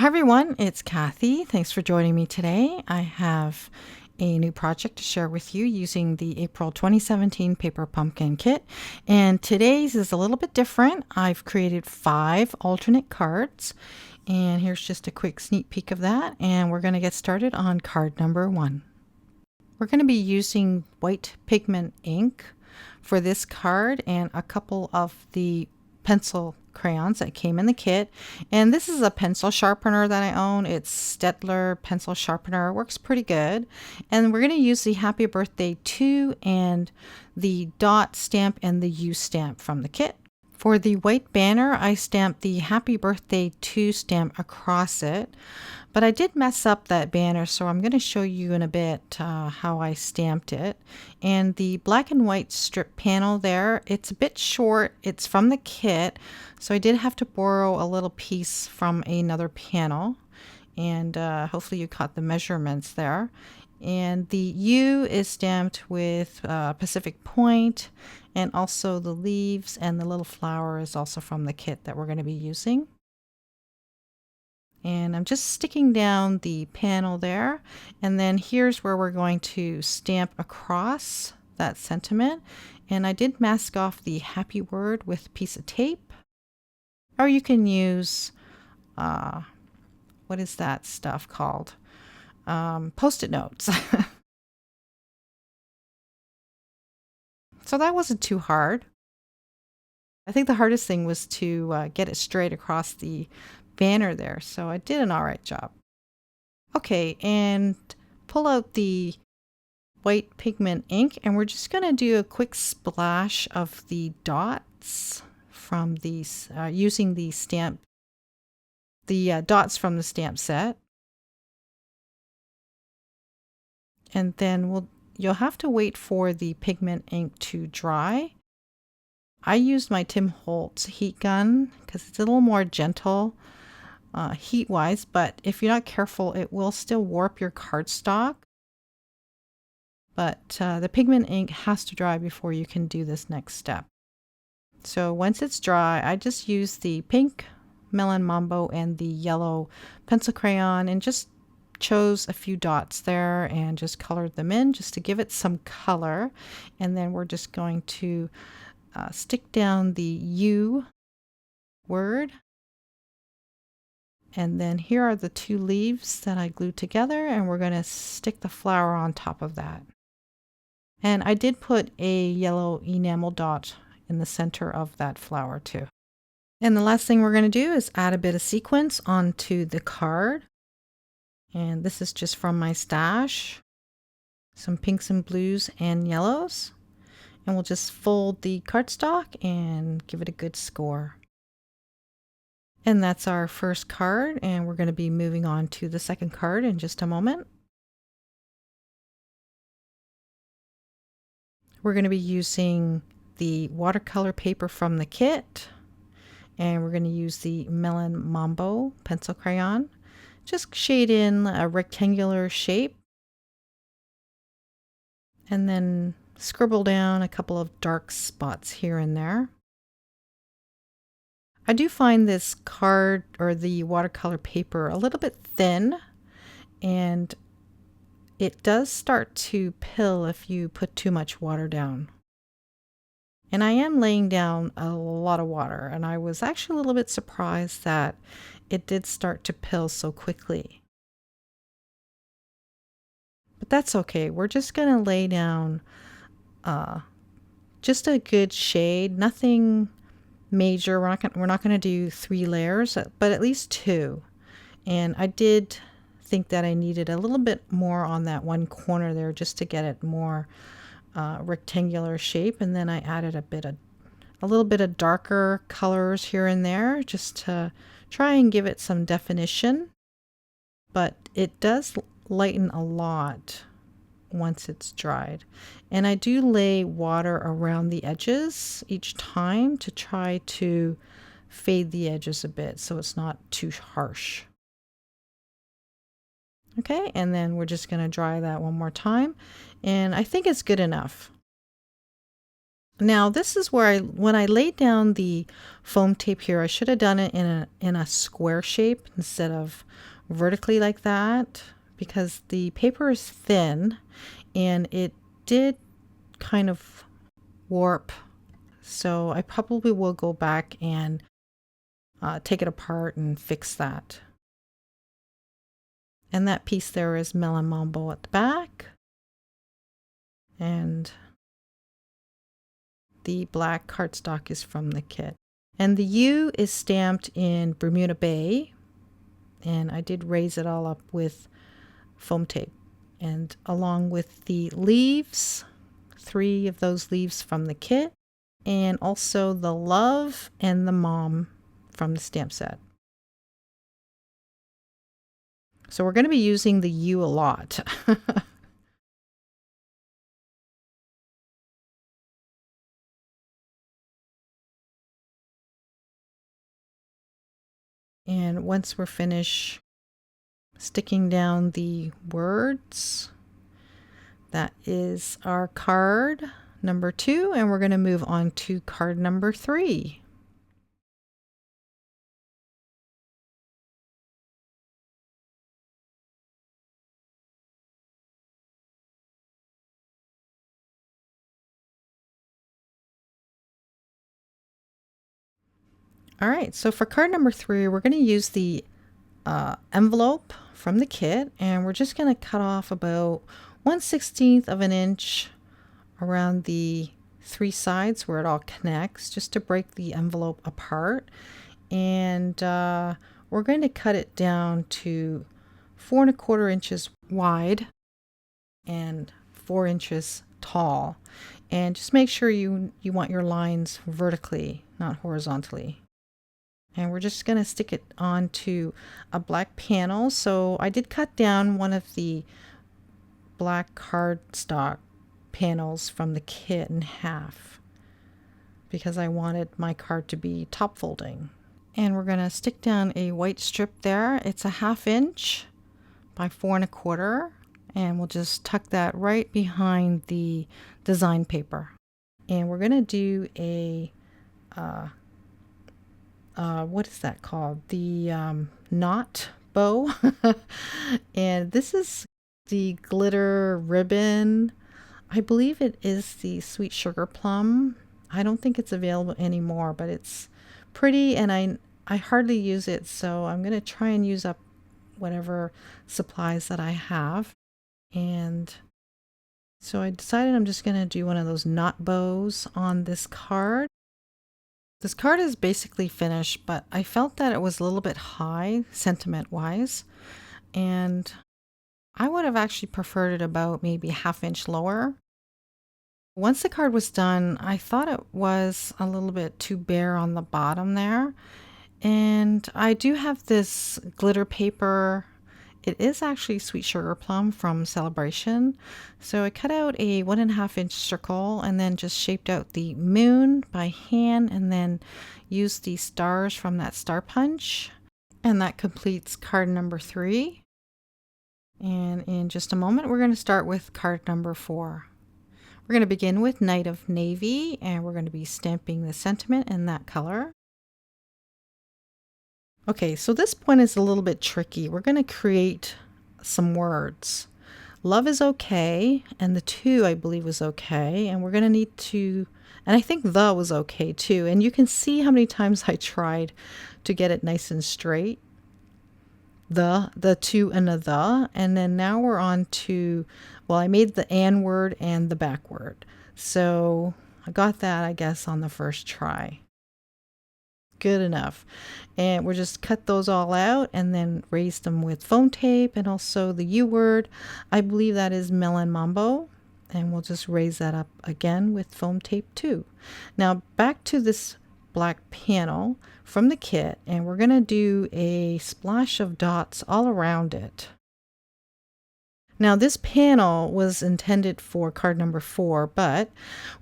Hi everyone, it's Kathie. Thanks for joining me today. I have a new project to share with you using the April 2017 Paper Pumpkin Kit. And today's is a little bit different. I've created 5 alternate cards. And here's just a quick sneak peek of that. And we're going to get started on card number 1. We're going to be using white pigment ink for this card and a couple of the pencil crayons that came in the kit. And this is a pencil sharpener that I own. It's Staedtler pencil sharpener. It works pretty good. And we're going to use the Happy Birthday 2 and the dot stamp and the U stamp from the kit. For the white banner, I stamped the Happy Birthday 2 stamp across it, but I did mess up that banner, so I'm going to show you in a bit how I stamped it. And the black and white strip panel there, it's a bit short. It's from the kit, so I did have to borrow a little piece from another panel, and hopefully you caught the measurements there. And the U is stamped with Pacific Point, and also the leaves and the little flower is also from the kit that we're going to be using. And I'm just sticking down the panel there, and then here's where we're going to stamp across that sentiment. And I did mask off the happy word with a piece of tape, or you can use what is that stuff called? Post-it notes. So that wasn't too hard. I think the hardest thing was to get it straight across the banner there, so I did an all right job. Okay, and pull out the white pigment ink, and we're just going to do a quick splash of the dots from these, using the stamp, the dots from the stamp set. And then you'll have to wait for the pigment ink to dry. I used my Tim Holtz heat gun because it's a little more gentle heat-wise, but if you're not careful, it will still warp your cardstock. But the pigment ink has to dry before you can do this next step. So once it's dry, I just use the pink Melon Mambo and the yellow pencil crayon and just chose a few dots there and just colored them in just to give it some color. And then we're just going to stick down the U word. And then here are the 2 leaves that I glued together, and we're going to stick the flower on top of that. And I did put a yellow enamel dot in the center of that flower too. And the last thing we're going to do is add a bit of sequins onto the card. And this is just from my stash. Some pinks and blues and yellows. And we'll just fold the cardstock and give it a good score. And that's our first card, and we're going to be moving on to the second card in just a moment. We're going to be using the watercolor paper from the kit, and we're going to use the Melon Mambo pencil crayon. Just shade in a rectangular shape, and then scribble down a couple of dark spots here and there. I do find this card or the watercolor paper a little bit thin, and it does start to pill if you put too much water down. And I am laying down a lot of water, and I was actually a little bit surprised that it did start to pill so quickly. But that's okay. We're just going to lay down just a good shade, nothing major. We're not going to do 3 layers, but at least 2. And I did think that I needed a little bit more on that one corner there just to get it more rectangular shape. And then I added a little bit of darker colors here and there just to try and give it some definition. But it does lighten a lot once it's dried. And I do lay water around the edges each time to try to fade the edges a bit so it's not too harsh. Okay, and then we're just going to dry that one more time, and I think it's good enough. Now this is where when I laid down the foam tape here, I should have done it in a square shape instead of vertically like that, because the paper is thin and it did kind of warp. So I probably will go back and take it apart and fix that. And that piece there is Melon Mambo at the back. And the black cardstock is from the kit. And the U is stamped in Bermuda Bay. And I did raise it all up with foam tape. And along with the leaves, 3 of those leaves from the kit. And also the love and the mom from the stamp set. So we're going to be using the U a lot. And once we're finished sticking down the words, that is our card number 2, and we're going to move on to card number 3. All right, so for card number 3, we're going to use the envelope from the kit, and we're just going to cut off about 1/16 of an inch around the 3 sides where it all connects, just to break the envelope apart. And we're going to cut it down to 4¼ inches wide and 4 inches tall. And just make sure you want your lines vertically, not horizontally. And we're just going to stick it onto a black panel. So I did cut down one of the black cardstock panels from the kit in half because I wanted my card to be top folding. And we're going to stick down a white strip there. It's a 1/2 inch by 4¼ and we'll just tuck that right behind the design paper. And we're going to do a what is that called? The knot bow. And this is the glitter ribbon. I believe it is the Sweet Sugar Plum. I don't think it's available anymore, but it's pretty, and I hardly use it, so I'm going to try and use up whatever supplies that I have. And so I decided I'm just going to do one of those knot bows on this card. This card is basically finished, but I felt that it was a little bit high sentiment-wise, and I would have actually preferred it about maybe 1/2 inch lower. Once the card was done, I thought it was a little bit too bare on the bottom there. And I do have this glitter paper. It is actually Sweet Sugar Plum from Celebration. So I cut out a 1½ inch circle and then just shaped out the moon by hand and then used the stars from that star punch. And that completes card number 3. And in just a moment, we're going to start with card number 4. We're going to begin with Night of Navy, and we're going to be stamping the sentiment in that color. Okay, so this point is a little bit tricky. We're going to create some words. Love is okay, and the to, I believe, was okay, and we're going to need to, and I think the was okay too. And you can see how many times I tried to get it nice and straight. The to, and the, and then now we're on to, well, I made the and word and the back word. So I got that, I guess, on the first try. Good enough. And we'll just cut those all out and then raise them with foam tape, and also the U word. I believe that is Melon Mambo. And we'll just raise that up again with foam tape too. Now back to this black panel from the kit, and we're going to do a splash of dots all around it. Now this panel was intended for card number 4, but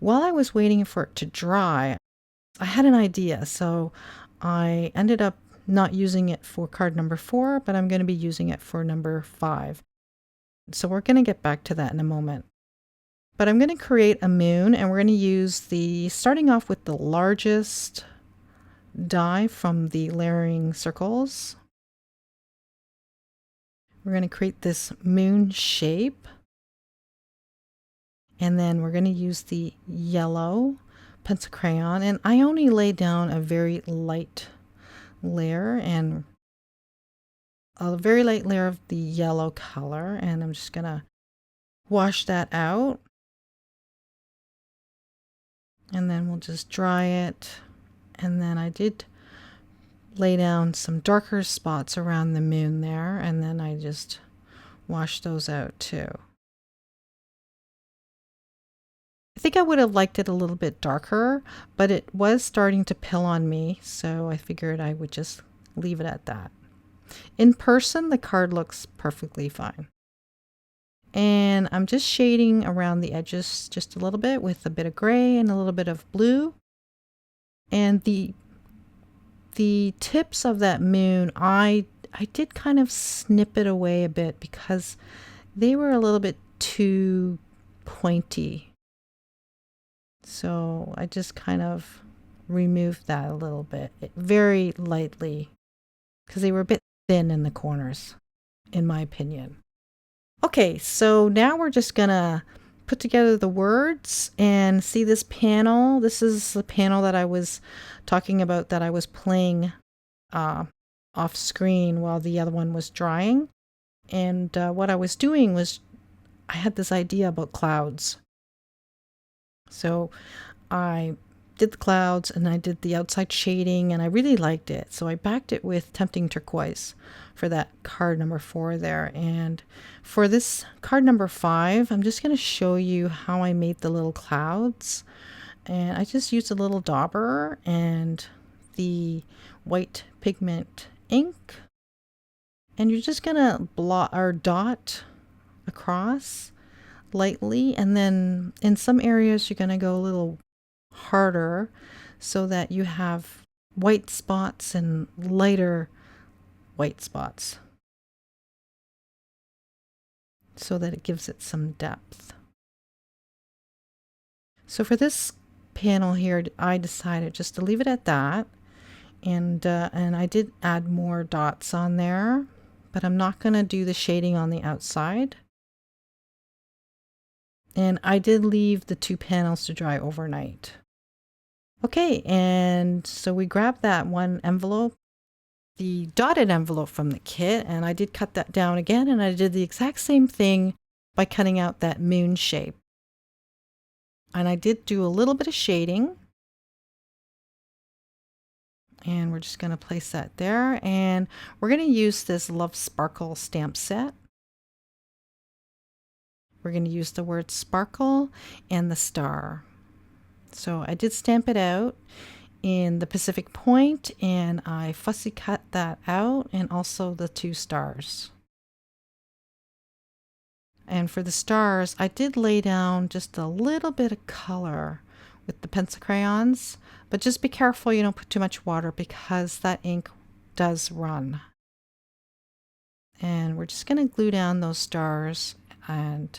while I was waiting for it to dry, I had an idea, so I ended up not using it for card number 4, but I'm going to be using it for number 5. So we're going to get back to that in a moment. But I'm going to create a moon, and we're going to use starting off with the largest die from the layering circles. We're going to create this moon shape. And then we're going to use the yellow pencil crayon. And I only lay down a very light layer and a very light layer of the yellow color. And I'm just going to wash that out. And then we'll just dry it. And then I did lay down some darker spots around the moon there. And then I just washed those out too. I think I would have liked it a little bit darker, but it was starting to pill on me, so I figured I would just leave it at that. In person, the card looks perfectly fine. And I'm just shading around the edges just a little bit with a bit of gray and a little bit of blue. And the tips of that moon, I did kind of snip it away a bit because they were a little bit too pointy. So I just kind of removed that a little bit, very lightly, because they were a bit thin in the corners, in my opinion. Okay, so now we're just gonna put together the words and see this panel. This is the panel that I was talking about that I was playing off screen while the other one was drying. And what I was doing was I had this idea about clouds. So I did the clouds and I did the outside shading and I really liked it. So I backed it with Tempting Turquoise for that card number 4 there. And for this card number 5, I'm just going to show you how I made the little clouds. And I just used a little dauber and the white pigment ink. And you're just going to blot or dot across lightly, and then in some areas you're going to go a little harder so that you have white spots and lighter white spots so that it gives it some depth. So for this panel here, I decided just to leave it at that, and I did add more dots on there, but I'm not going to do the shading on the outside. And I did leave the 2 panels to dry overnight. Okay, and so we grabbed that one envelope, the dotted envelope from the kit, and I did cut that down again, and I did the exact same thing by cutting out that moon shape. And I did do a little bit of shading. And we're just going to place that there, and we're going to use this Love Sparkle stamp set. We're going to use the word sparkle and the star. So I did stamp it out in the Pacific Point, and I fussy cut that out, and also the 2 stars. And for the stars, I did lay down just a little bit of color with the pencil crayons, but just be careful you don't put too much water because that ink does run. And we're just going to glue down those stars and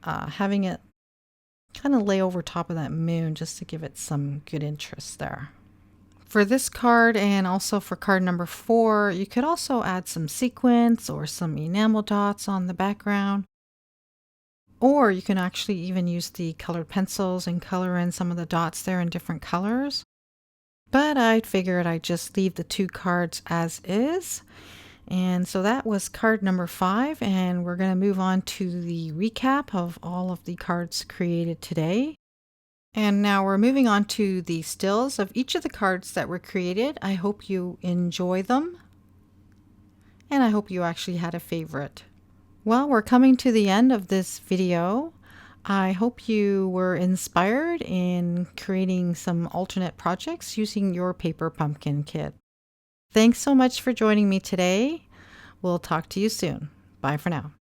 having it kind of lay over top of that moon just to give it some good interest there. For this card and also for card number 4, you could also add some sequins or some enamel dots on the background. Or you can actually even use the colored pencils and color in some of the dots there in different colors. But I figured I'd just leave the 2 cards as is. And so that was card number 5, and we're going to move on to the recap of all of the cards created today. And now we're moving on to the stills of each of the cards that were created. I hope you enjoy them, and I hope you actually had a favorite. Well, we're coming to the end of this video. I hope you were inspired in creating some alternate projects using your paper pumpkin kit. Thanks so much for joining me today. We'll talk to you soon. Bye for now.